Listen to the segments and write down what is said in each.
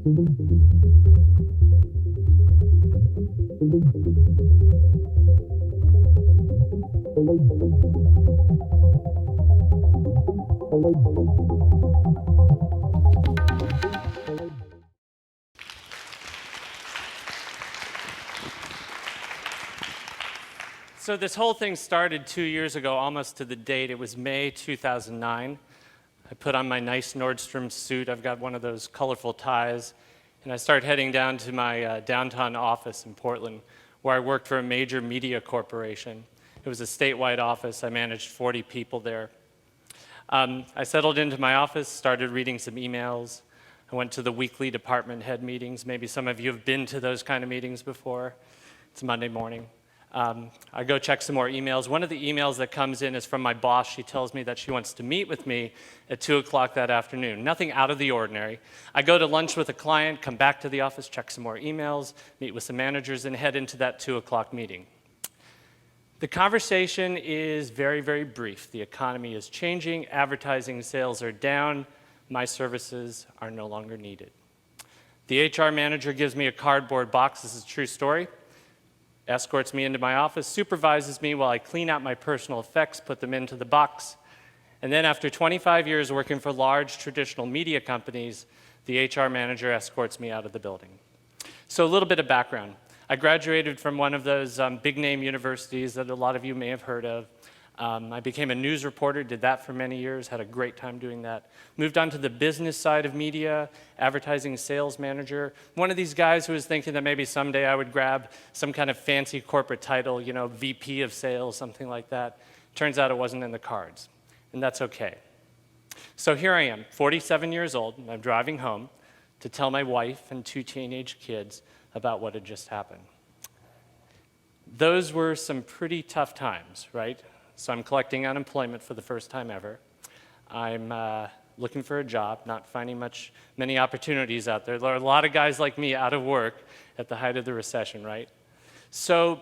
So this whole thing started 2 years ago, almost to the date. It was May 2009. I put on my nice Nordstrom suit. I've got one of those colorful ties. And I started heading down to my downtown office in Portland, where I worked for a major media corporation. It was a statewide office. I managed 40 people there. I settled into my office, started reading some emails. I went to the weekly department head meetings. Maybe some of you have been to those kind of meetings before. It's Monday morning. I go check some more emails. One of the emails that comes in is from my boss. She tells me that she wants to meet with me at 2 o'clock that afternoon. Nothing out of the ordinary. I go to lunch with a client, come back to the office, check some more emails, meet with some managers, and head into that 2 o'clock meeting. The conversation is very, very brief. The economy is changing. Advertising sales are down. My services are no longer needed. The HR manager gives me a cardboard box. This is a true story. Escorts me into my office, supervises me while I clean out my personal effects, put them into the box. And then after 25 years working for large traditional media companies, the HR manager escorts me out of the building. So a little bit of background. I graduated from one of those big-name universities that a lot of you may have heard of. I became a news reporter, did that for many years, had a great time doing that. Moved on to the business side of media, advertising sales manager. One of these guys who was thinking that maybe someday I would grab some kind of fancy corporate title, you know, VP of sales, something like that. Turns out it wasn't in the cards, and that's okay. So here I am, 47 years old, and I'm driving home to tell my wife and 2 teenage kids about what had just happened. Those were some pretty tough times, right? So I'm collecting unemployment for the first time ever. I'm looking for a job, not finding many opportunities out there. There are a lot of guys like me out of work at the height of the recession, right? So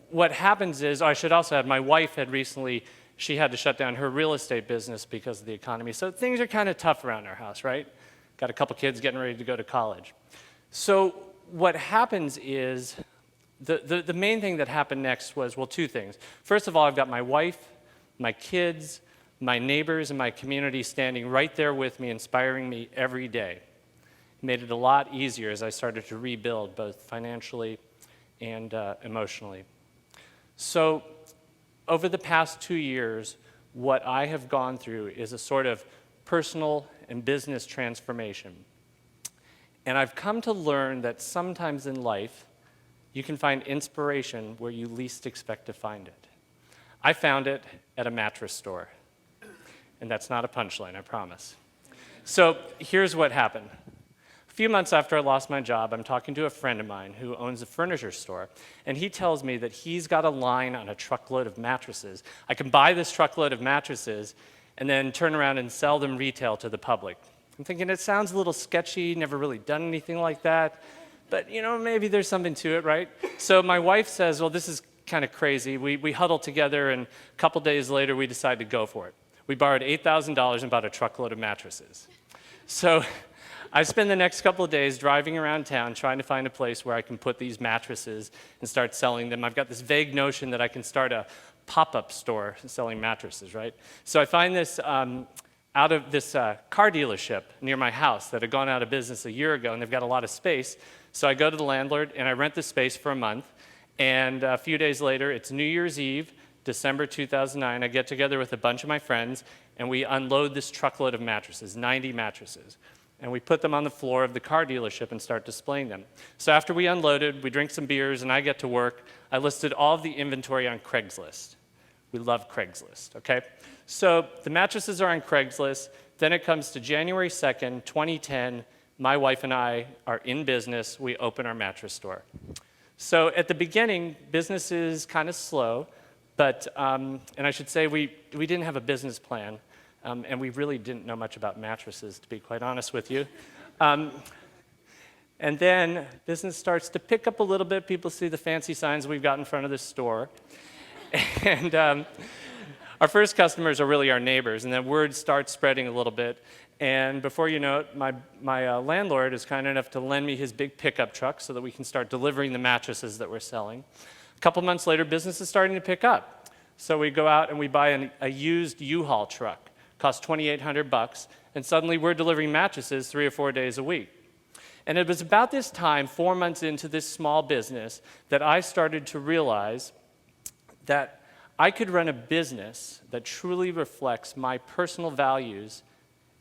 what happens is, I should also add, my wife had recently, she had to shut down her real estate business because of the economy. So things are kind of tough around our house, right? Got a couple kids getting ready to go to college. So what happens is, the main thing that happened next was, well, 2 things. First of all, I've got my wife, my kids, my neighbors, and my community standing right there with me, inspiring me every day. It made it a lot easier as I started to rebuild, both financially and emotionally. So over the past 2 years, what I have gone through is a sort of personal and business transformation. And I've come to learn that sometimes in life, you can find inspiration where you least expect to find it. I found it at a mattress store. And that's not a punchline, I promise. So here's what happened. A few months after I lost my job, I'm talking to a friend of mine who owns a furniture store, and he tells me that he's got a line on a truckload of mattresses. I can buy this truckload of mattresses and then turn around and sell them retail to the public. I'm thinking, it sounds a little sketchy, never really done anything like that. But, you know, maybe there's something to it, right? So my wife says, well, this is kind of crazy. We huddle together, and a couple days later, we decide to go for it. We borrowed $8,000 and bought a truckload of mattresses. So I spend the next couple of days driving around town trying to find a place where I can put these mattresses and start selling them. I've got this vague notion that I can start a pop-up store selling mattresses, right? So I find this out of this car dealership near my house that had gone out of business a year ago, and they've got a lot of space. So I go to the landlord, and I rent the space for a month. And a few days later, it's New Year's Eve, December 2009. I get together with a bunch of my friends, and we unload this truckload of mattresses, 90 mattresses. And we put them on the floor of the car dealership and start displaying them. So after we unloaded, we drink some beers, and I get to work. I listed all of the inventory on Craigslist. We love Craigslist, okay? So the mattresses are on Craigslist. Then it comes to January 2nd, 2010. My wife and I are in business. We open our mattress store. So at the beginning, business is kind of slow, but, and I should say we didn't have a business plan, and we really didn't know much about mattresses, to be quite honest with you. And then business starts to pick up a little bit. People see the fancy signs we've got in front of the store. And Our first customers are really our neighbors, and then word starts spreading a little bit. And before you know it, my landlord is kind enough to lend me his big pickup truck so that we can start delivering the mattresses that we're selling. A couple months later, business is starting to pick up. So we go out and we buy a used U-Haul truck. Costs $2,800, and suddenly we're delivering mattresses 3 or 4 days a week. And it was about this time, 4 months into this small business, that I started to realize that I could run a business that truly reflects my personal values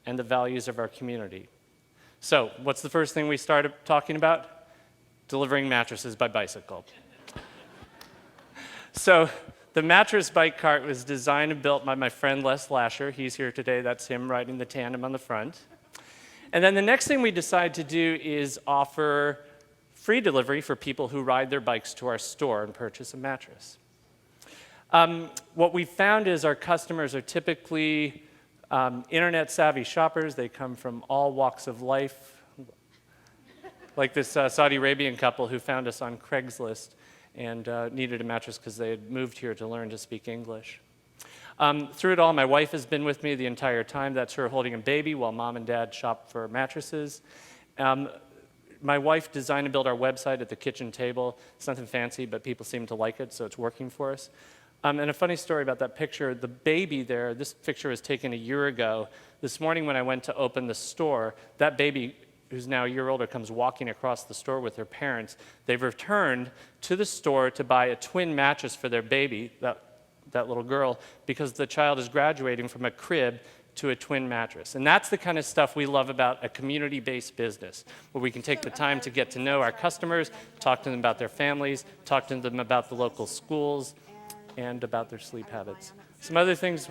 and the values of our community. So, what's the first thing we started talking about? Delivering mattresses by bicycle. So, the mattress bike cart was designed and built by my friend Les Lasher. He's here today. That's him riding the tandem on the front. And then the next thing we decided to do is offer free delivery for people who ride their bikes to our store and purchase a mattress. What we found is our customers are typically internet-savvy shoppers. They come from all walks of life, like this Saudi Arabian couple who found us on Craigslist and needed a mattress because they had moved here to learn to speak English. Through it all, my wife has been with me the entire time. That's her holding a baby while mom and dad shop for mattresses. My wife designed and built our website at the kitchen table. It's nothing fancy, but people seem to like it, so it's working for us. And a funny story about that picture, the baby there, this picture was taken a year ago. This morning when I went to open the store, that baby, who's now a year older, comes walking across the store with her parents. They've returned to the store to buy a twin mattress for their baby, that little girl, because the child is graduating from a crib to a twin mattress. And that's the kind of stuff we love about a community-based business, where we can take the time to get to know our customers, talk to them about their families, talk to them about the local schools, and about their sleep habits. Some other things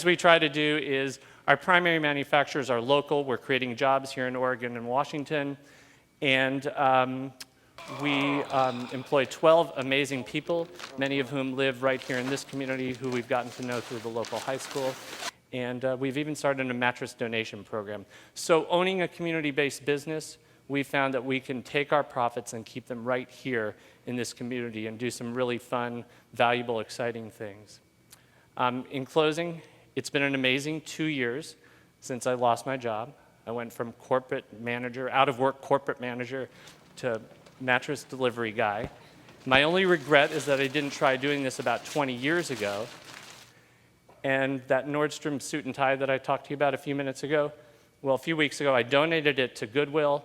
we try to do is our primary manufacturers are local. We're creating jobs here in Oregon and Washington. And we employ 12 amazing people, many of whom live right here in this community, who we've gotten to know through the local high school. And we've even started a mattress donation program. So owning a community-based business, we found that we can take our profits and keep them right here in this community and do some really fun, valuable, exciting things. In closing, it's been an amazing 2 years since I lost my job. I went from corporate manager, out of work corporate manager, to mattress delivery guy. My only regret is that I didn't try doing this about 20 years ago. And that Nordstrom suit and tie that I talked to you about a few minutes ago, well, a few weeks ago, I donated it to Goodwill,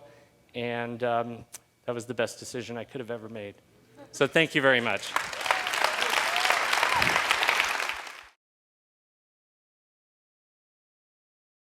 and that was the best decision I could have ever made. So thank you very much.